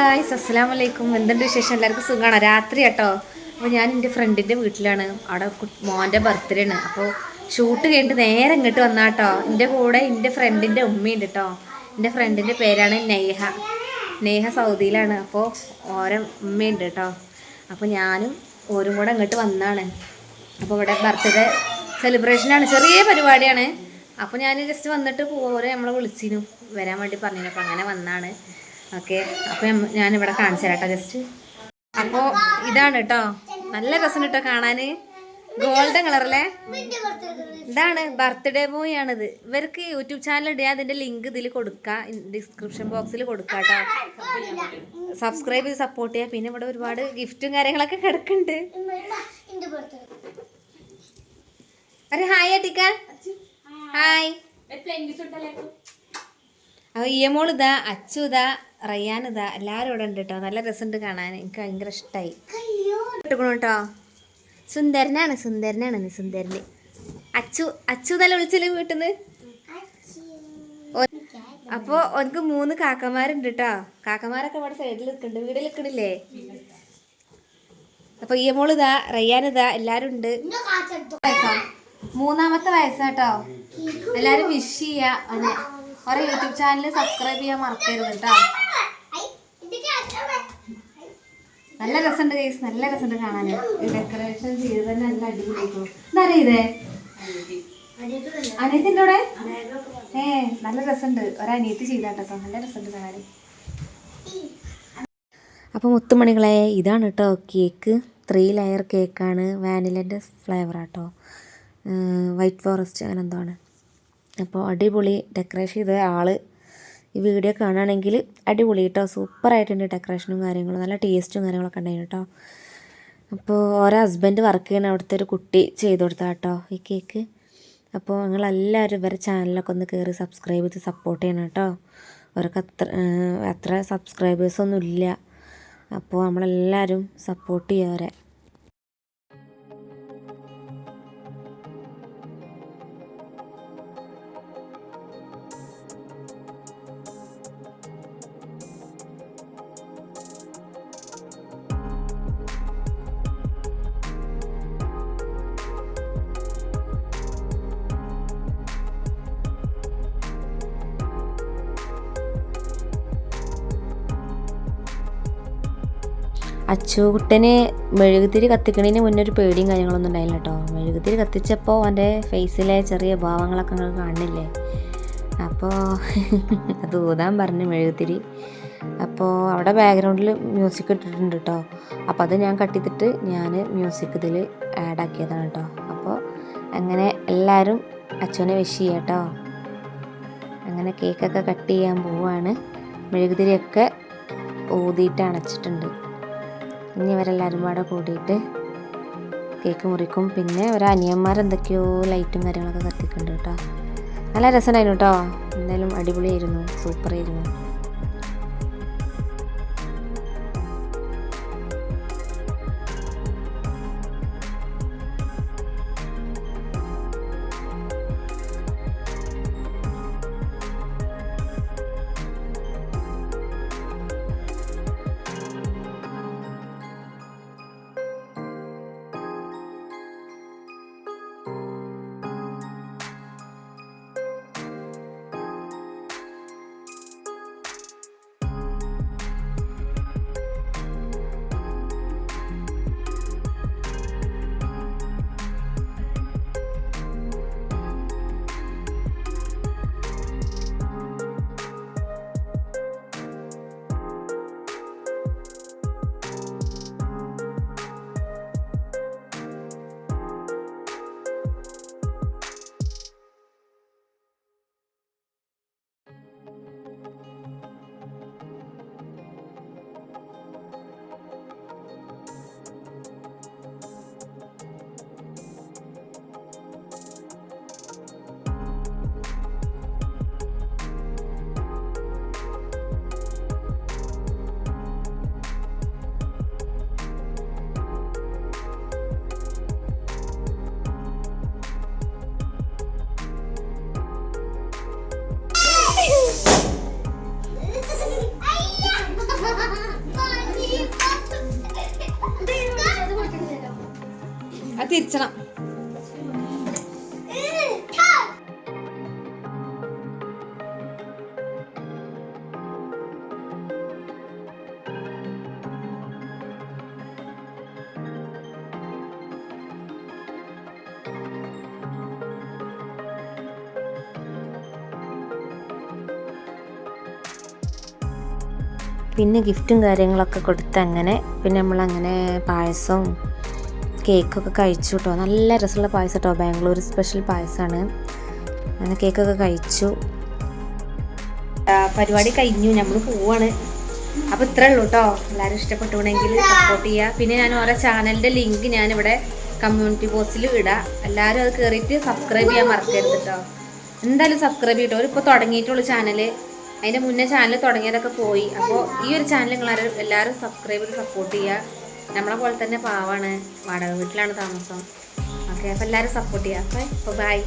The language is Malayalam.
ഹായ് അസ്സലാമു അലൈക്കും. എന്തുണ്ട് വിശേഷം? എല്ലാവർക്കും സുഖമാണ്. രാത്രി കേട്ടോ. അപ്പോൾ ഞാൻ എൻ്റെ ഫ്രണ്ടിൻ്റെ വീട്ടിലാണ്. അവിടെ മോൻ്റെ ബർത്ത്ഡേ ആണ്. അപ്പോൾ ഷൂട്ട് കഴിഞ്ഞിട്ട് നേരെ ഇങ്ങോട്ട് വന്നാട്ടോ. എൻ്റെ കൂടെ എൻ്റെ ഫ്രണ്ടിൻ്റെ ഉമ്മയുണ്ട് കേട്ടോ. എൻ്റെ ഫ്രണ്ടിൻ്റെ പേരാണ് നെയ്ഹ സൗദിയിലാണ്. അപ്പോൾ ഓരോ ഉമ്മയുണ്ട് കേട്ടോ. അപ്പോൾ ഞാനും ഓരും കൂടെ ഇങ്ങോട്ട് വന്നാണ്. അപ്പോൾ ഇവിടെ ബർത്ത്ഡേ സെലിബ്രേഷനാണ്, ചെറിയ പരിപാടിയാണ്. അപ്പോൾ ഞാൻ ജസ്റ്റ് വന്നിട്ട് ഓരോ നമ്മളെ വിളിച്ചിരുന്നു വരാൻ വേണ്ടി പറഞ്ഞു. അപ്പോൾ അങ്ങനെ വന്നാണ്. ഓക്കെ, അപ്പോൾ ഞാനിവിടെ കാണിച്ചു തരാം കേട്ടോ ജസ്റ്റ്. അപ്പോൾ ഇതാണ് കേട്ടോ, നല്ല രസം കേട്ടോ കാണാൻ. ഗോൾഡൻ കളറല്ലേ, ഇതാണ് ബർത്ത്ഡേ ബോയ് ആണിത്. ഇവർക്ക് യൂട്യൂബ് ചാനൽ ഇടുക, അതിൻ്റെ ലിങ്ക് ഇതിൽ കൊടുക്കുക, ഡിസ്ക്രിപ്ഷൻ ബോക്സിൽ കൊടുക്കുക കേട്ടോ. സബ്സ്ക്രൈബ് ചെയ്ത് സപ്പോർട്ട് ചെയ്യുക. പിന്നെ ഇവിടെ ഒരുപാട് ഗിഫ്റ്റും കാര്യങ്ങളൊക്കെ കിടക്കുന്നുണ്ട്. അരെ ഹായ് അട്ടിക്ക, ഹായ്. അപ്പോൾ ഇയമോൾ ഇതാ, അച്ചു ഇതാ, റയ്യാൻ ഇതാ, എല്ലാവരും ഇവിടെ ഉണ്ട് കേട്ടോ. നല്ല രസമുണ്ട് കാണാൻ, എനിക്ക് ഭയങ്കര ഇഷ്ടമായി. ഇട്ടുക്കണു കേട്ടോ. സുന്ദരനാണ് സുന്ദരന്. അച്ചു നല്ല വിളിച്ചല്ലേ വീട്ടിൽ നിന്ന്. അപ്പോൾ എനിക്ക് 3 കാക്കമാരുണ്ട് കേട്ടോ. കാക്കമാരൊക്കെ ഇവിടെ സൈഡിൽ നിൽക്കുന്നുണ്ട്, വീട്ടിൽ നിൽക്കണില്ലേ. അപ്പോൾ ഇയമോൾ ഇതാ, റയ്യാൻ ഇതാ, എല്ലാവരും ഉണ്ട്. 3ാമത്തെ വയസ്സാട്ടോ. എല്ലാവരും വിഷ് ചെയ്യുക. ഓരോ യൂട്യൂബ് ചാനൽ സബ്സ്ക്രൈബ് ചെയ്യാൻ മറക്കരുത് കേട്ടോ. നല്ല രസമുണ്ട് ഗൈസ്, നല്ല രസമുണ്ട് കാണാൻ. ഡെക്കറേഷൻ ചെയ്ത് തന്നെ നല്ല അടിപൊളിയായിരിക്കും. എന്താ അറിയതേ അനിയത്തിൻ്റെ കൂടെ നല്ല രസമുണ്ട്. ഒരനിയത്തി ചെയ്താട്ടോ, നല്ല രസമുണ്ട് കാണാൻ. അപ്പോൾ മുത്തുമണികളെ, ഇതാണ് കേട്ടോ കേക്ക്. 3 ലെയർ കേക്കാണ്. വാനിലൻ്റെ ഫ്ലേവറാട്ടോ, വൈറ്റ് ഫോറസ്റ്റ് അങ്ങനെ എന്തോ ആണ്. അപ്പോൾ അടിപൊളി ഡെക്കറേഷൻ ചെയ്ത ആള് ഈ വീഡിയോ കാണുകയാണെങ്കിൽ അടിപൊളി കേട്ടോ. സൂപ്പറായിട്ടുണ്ട് ഡെക്കറേഷനും കാര്യങ്ങളും, നല്ല ടേസ്റ്റും കാര്യങ്ങളൊക്കെ ഉണ്ടായിരുന്നു കേട്ടോ. അപ്പോൾ ഓരോ ഹസ്ബൻഡ് വർക്ക് ചെയ്യുന്ന അവിടുത്തെ ഒരു കുട്ടി ചെയ്ത് കൊടുത്താൽ കേട്ടോ ഈ കേക്ക്. അപ്പോൾ നിങ്ങളെല്ലാവരും ഇവരെ ചാനലൊക്കെ ഒന്ന് കയറി സബ്സ്ക്രൈബ് ചെയ്ത് സപ്പോർട്ട് ചെയ്യണം കേട്ടോ. അവർക്ക് അത്ര സബ്സ്ക്രൈബേഴ്സൊന്നും ഇല്ല. അപ്പോൾ നമ്മളെല്ലാവരും സപ്പോർട്ട് ചെയ്യുക അവരെ. അച്ചുകുട്ടന് മെഴുകുതിരി കത്തിക്കണതിന് മുന്നേ ഒരു പേടിയും കാര്യങ്ങളൊന്നും ഉണ്ടായില്ല കേട്ടോ. മെഴുകുതിരി കത്തിച്ചപ്പോൾ അവൻ്റെ ഫേസിലെ ചെറിയ ഭാവങ്ങളൊക്കെ നിങ്ങൾ കാണുന്നില്ലേ. അപ്പോൾ അത് ഊതാൻ പറഞ്ഞു മെഴുകുതിരി. അപ്പോൾ അവിടെ ബാക്ക്ഗ്രൗണ്ടിൽ മ്യൂസിക് ഇട്ടിട്ടുണ്ട് കേട്ടോ. അപ്പോൾ അത് ഞാൻ കട്ട് ചെയ്തിട്ട് ഞാൻ മ്യൂസിക് ഇതിൽ ആഡ് ആക്കിയതാണ് കേട്ടോ. അപ്പോൾ അങ്ങനെ എല്ലാവരും അച്ചുവിനെ വിഷ് ചെയ്യാം കേട്ടോ. അങ്ങനെ കേക്കൊക്കെ കട്ട് ചെയ്യാൻ പോവുകയാണ്. മെഴുകുതിരിയൊക്കെ ഊതിയിട്ട് അണച്ചിട്ടുണ്ട്. ഇനി ഇവരെല്ലാവരും പാടെ കൂടിയിട്ട് കേക്ക് മുറിക്കും. പിന്നെ ഒരനിയന്മാരെന്തൊക്കെയോ ലൈറ്റും കാര്യങ്ങളൊക്കെ കത്തിക്കുന്നുണ്ട് കേട്ടോ. നല്ല രസമായിരുന്നു കേട്ടോ. എന്തായാലും അടിപൊളിയായിരുന്നു, സൂപ്പറായിരുന്നു. തിരിച്ചണം. പിന്നെ ഗിഫ്റ്റും കാര്യങ്ങളൊക്കെ കൊടുത്ത് അങ്ങനെ പിന്നെ നമ്മളങ്ങനെ പായസവും കേക്കൊക്കെ കഴിച്ചു കേട്ടോ. നല്ല രസമുള്ള പായസം കേട്ടോ, ബാംഗ്ലൂർ സ്പെഷ്യൽ പായസമാണ്. അങ്ങനെ കേക്കൊക്കെ കഴിച്ചു. പരിപാടി കഴിഞ്ഞു, നമ്മൾ പോവാണ്. അപ്പോൾ ഇത്രേ ഉള്ളൂ കേട്ടോ. എല്ലാവരും ഇഷ്ടപ്പെട്ടുണ്ടെങ്കിൽ സപ്പോർട്ട് ചെയ്യുക. പിന്നെ ഞാൻ ഓരോ ചാനലിൻ്റെ ലിങ്ക് ഞാനിവിടെ കമ്മ്യൂണിറ്റി പോസ്റ്റിൽ ഇടാം. എല്ലാവരും അത് കയറിയിട്ട് സബ്സ്ക്രൈബ് ചെയ്യാൻ മറക്കരുത് കേട്ടോ. എന്തായാലും സബ്സ്ക്രൈബ് ചെയ്യട്ടോ. അവരിപ്പോൾ തുടങ്ങിയിട്ടുള്ളൂ ചാനൽ. അതിൻ്റെ മുന്നേ ചാനൽ തുടങ്ങിയതൊക്കെ പോയി. അപ്പോൾ ഈ ഒരു ചാനൽ നിങ്ങൾ എല്ലാവരും സബ്സ്ക്രൈബ് ചെയ്ത് സപ്പോർട്ട് ചെയ്യുക. നമ്മളെ പോലെ തന്നെ പാവാണ്, വാടക വീട്ടിലാണ് താമസം. ഓക്കെ, അപ്പോൾ എല്ലാവരും സപ്പോർട്ട് ചെയ്യുക. അപ്പോൾ ബൈ.